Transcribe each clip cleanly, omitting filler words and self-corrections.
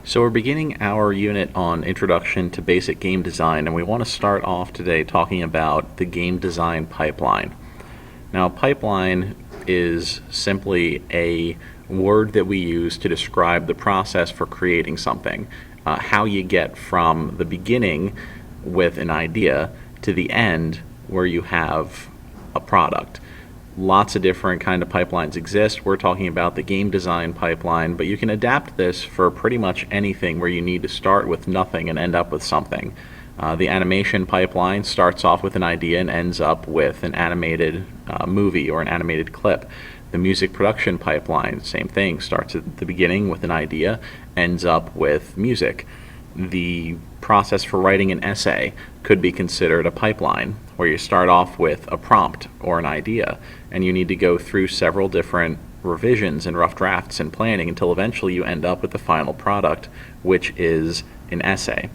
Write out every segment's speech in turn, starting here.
So we're beginning our unit on Introduction to Basic Game Design, and we want to start off today talking about the game design pipeline. Now, a pipeline is simply a word that we use to describe the process for creating something, how you get from the beginning with an idea to the end where you have a product. Lots of different kind of pipelines exist. We're talking about the game design pipeline, but you can adapt this for pretty much anything where you need to start with nothing and end up with something. The animation pipeline starts off with an idea and ends up with an animated movie or an animated clip. The music production pipeline, same thing, starts at the beginning with an idea, ends up with music. The process for writing an essay could be considered a pipeline, where you start off with a prompt or an idea, and you need to go through several different revisions and rough drafts and planning until eventually you end up with the final product, which is an essay.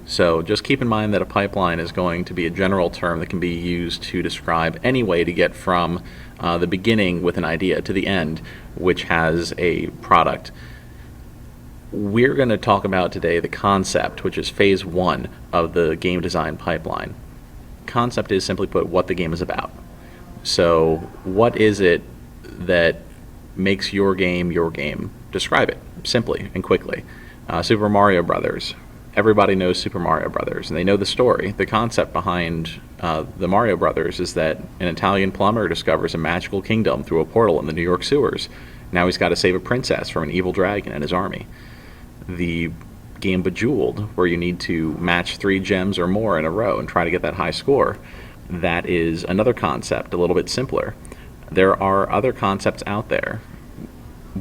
So just keep in mind that a pipeline is going to be a general term that can be used to describe any way to get from the beginning with an idea to the end, which has a product. We're going to talk about today the concept, which is phase one of the game design pipeline. Concept is, simply put, what the game is about. So what is it that makes your game your game? Describe it simply and quickly. Super Mario Brothers. Everybody knows Super Mario Brothers, and they know the story. The concept behind the Mario Brothers is that an Italian plumber discovers a magical kingdom through a portal in the New York sewers. Now he's got to save a princess from an evil dragon and his army. The game Bejeweled, where you need to match 3 gems or more in a row and try to get that high score. That is another concept, a little bit simpler. There are other concepts out there.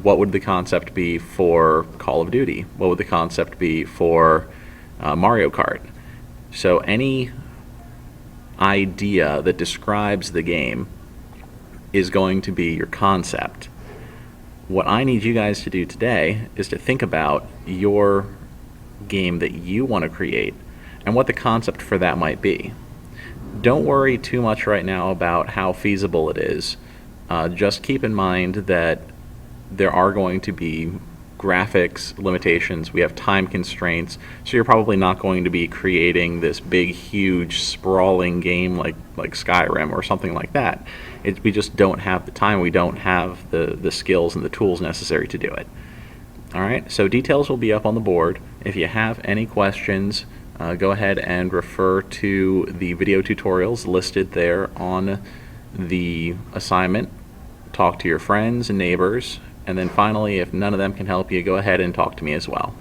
What would the concept be for Call of Duty? What would the concept be for Mario Kart? So any idea that describes the game is going to be your concept. What I need you guys to do today is to think about your game that you want to create and what the concept for that might be. Don't worry too much right now about how feasible it is. Just keep in mind that there are going to be graphics limitations. We have time constraints, so you're probably not going to be creating this big, huge, sprawling game like Skyrim or something like that. We just don't have the time. We don't have the skills and the tools necessary to do it. All right, so details will be up on the board. If you have any questions, go ahead and refer to the video tutorials listed there on the assignment. Talk to your friends and neighbors. And then finally, if none of them can help you, go ahead and talk to me as well.